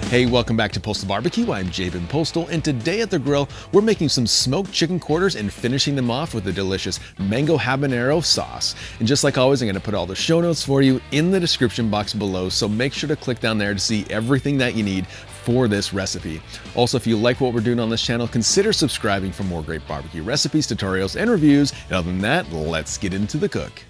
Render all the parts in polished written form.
Hey, welcome back to Postal Barbecue. I'm Jabin Postal, and today at the grill, we're making some smoked chicken quarters and finishing them off with a delicious mango habanero sauce. And just like always, I'm gonna put all the show notes for you in the description box below, so make sure to click down there to see everything that you need for this recipe. Also, if you like what we're doing on this channel, consider subscribing for more great barbecue recipes, tutorials, and reviews. And other than that, let's get into the cook.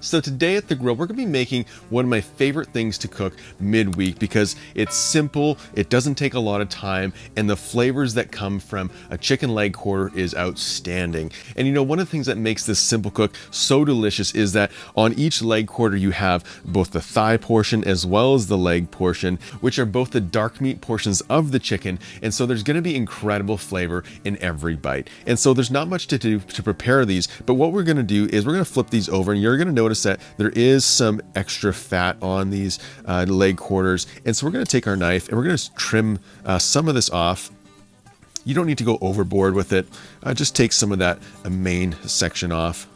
So today at the grill, we're gonna be making one of my favorite things to cook midweek because it's simple, it doesn't take a lot of time, and the flavors that come from a chicken leg quarter is outstanding. And you know, one of the things that makes this simple cook so delicious is that on each leg quarter you have both the thigh portion as well as the leg portion, which are both the dark meat portions of the chicken. And so there's gonna be incredible flavor in every bite. And so there's not much to do to prepare these, but what we're gonna do is we're gonna flip these over, and you're gonna notice that there is some extra fat on these leg quarters. And so we're going to take our knife and we're going to trim some of this off. You don't need to go overboard with it. Just take some of that main section off.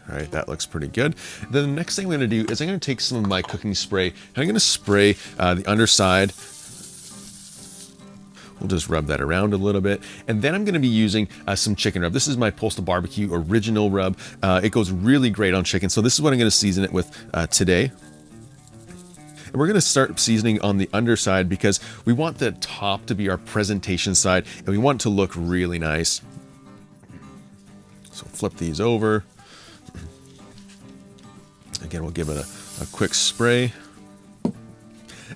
All right, that looks pretty good. Then the next thing I'm gonna do is I'm gonna take some of my cooking spray and I'm gonna spray the underside. We'll just rub that around a little bit. And then I'm gonna be using some chicken rub. This is my Postal Barbecue original rub. It goes really great on chicken. So this is what I'm gonna season it with today. And we're gonna start seasoning on the underside because we want the top to be our presentation side and we want it to look really nice. So flip these over. Again, we'll give it a quick spray.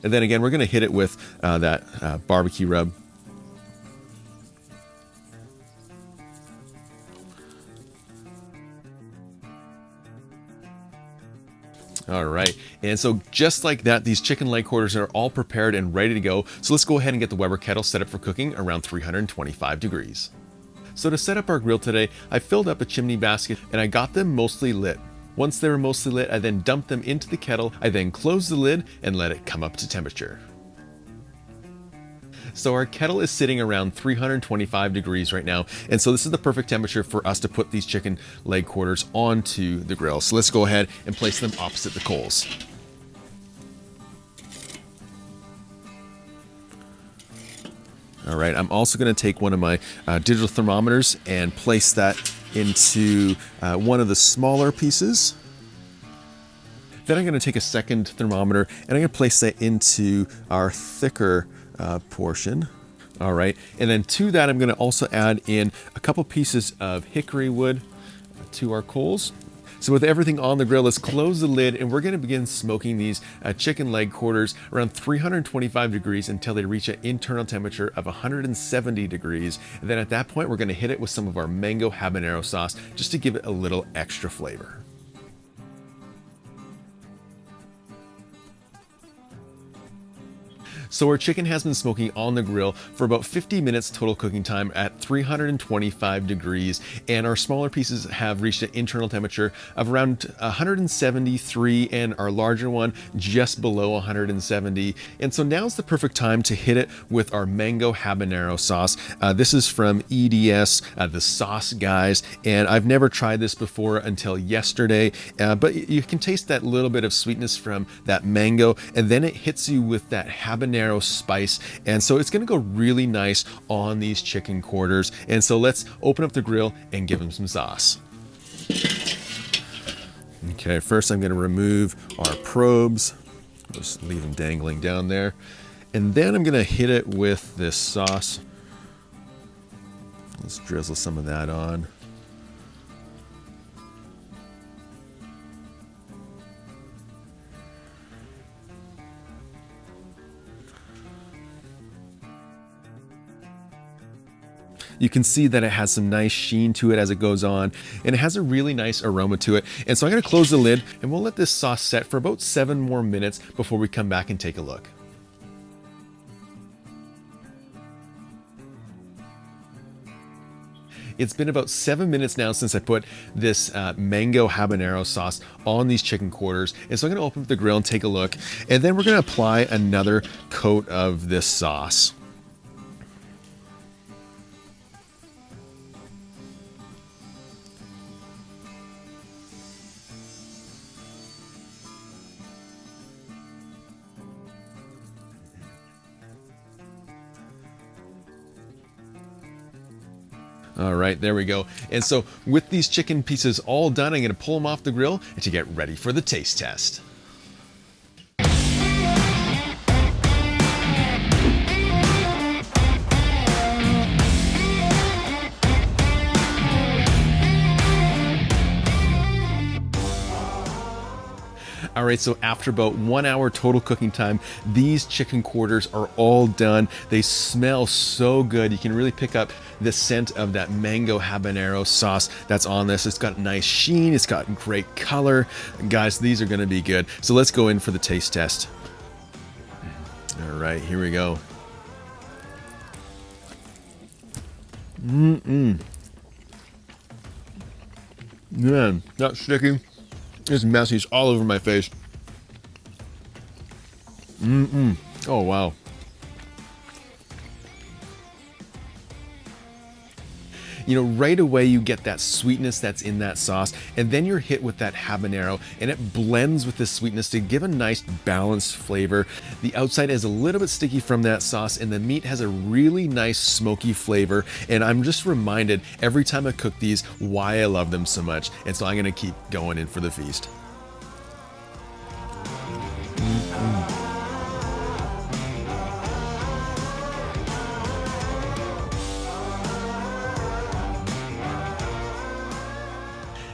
And then again, we're gonna hit it with that barbecue rub. All right, and so just like that, these chicken leg quarters are all prepared and ready to go. So let's go ahead and get the Weber kettle set up for cooking around 325 degrees. So to set up our grill today, I filled up a chimney basket and I got them mostly lit. Once they were mostly lit, I then dumped them into the kettle. I then closed the lid and let it come up to temperature. So our kettle is sitting around 325 degrees right now. And so this is the perfect temperature for us to put these chicken leg quarters onto the grill. So let's go ahead and place them opposite the coals. All right, I'm also gonna take one of my digital thermometers and place that into one of the smaller pieces. Then I'm going to take a second thermometer and I'm going to place that into our thicker portion. All right, and then to that I'm going to also add in a couple pieces of hickory wood to our coals. So with everything on the grill, let's close the lid and we're gonna begin smoking these chicken leg quarters around 325 degrees until they reach an internal temperature of 170 degrees. And then at that point, we're gonna hit it with some of our mango habanero sauce just to give it a little extra flavor. So our chicken has been smoking on the grill for about 50 minutes total cooking time at 325 degrees, and our smaller pieces have reached an internal temperature of around 173, and our larger one just below 170. And so now's the perfect time to hit it with our mango habanero sauce. This is from EDS, the Sauce Guys, and I've never tried this before until yesterday, but you can taste that little bit of sweetness from that mango, and then it hits you with that habanero spice, and so it's going to go really nice on these chicken quarters. And so let's open up the grill and give them some sauce. Okay, first I'm going to remove our probes, just leave them dangling down there, and then I'm going to hit it with this sauce. Let's drizzle some of that on. You can see that it has some nice sheen to it as it goes on, and it has a really nice aroma to it. And so I'm going to close the lid and we'll let this sauce set for about 7 more minutes before we come back and take a look. It's been about 7 minutes now since I put this mango habanero sauce on these chicken quarters. And so I'm gonna open up the grill and take a look. And then we're gonna apply another coat of this sauce. All right, there we go. And so with these chicken pieces all done, I'm gonna pull them off the grill and to get ready for the taste test. All right, so after about 1 hour total cooking time, these chicken quarters are all done. They smell so good. You can really pick up the scent of that mango habanero sauce that's on this. It's got nice sheen, it's got great color. Guys, these are gonna be good. So let's go in for the taste test. All right, here we go. Man, that's sticky. It's messy. It's all over my face. Oh, wow. You know, right away you get that sweetness that's in that sauce, and then you're hit with that habanero, and it blends with the sweetness to give a nice balanced flavor. The outside is a little bit sticky from that sauce, and the meat has a really nice smoky flavor. And I'm just reminded every time I cook these why I love them so much. And so I'm gonna keep going in for the feast.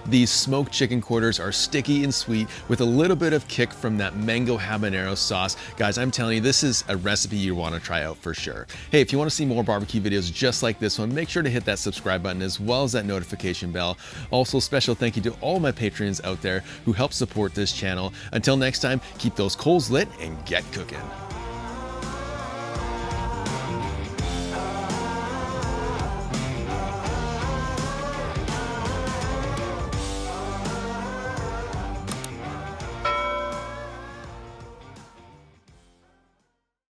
These smoked chicken quarters are sticky and sweet with a little bit of kick from that mango habanero sauce. Guys, I'm telling you, this is a recipe you want to try out for sure. Hey, if you want to see more barbecue videos just like this one, make sure to hit that subscribe button as well as that notification bell. Also, special thank you to all my Patreons out there who help support this channel. Until next time, keep those coals lit and get cooking.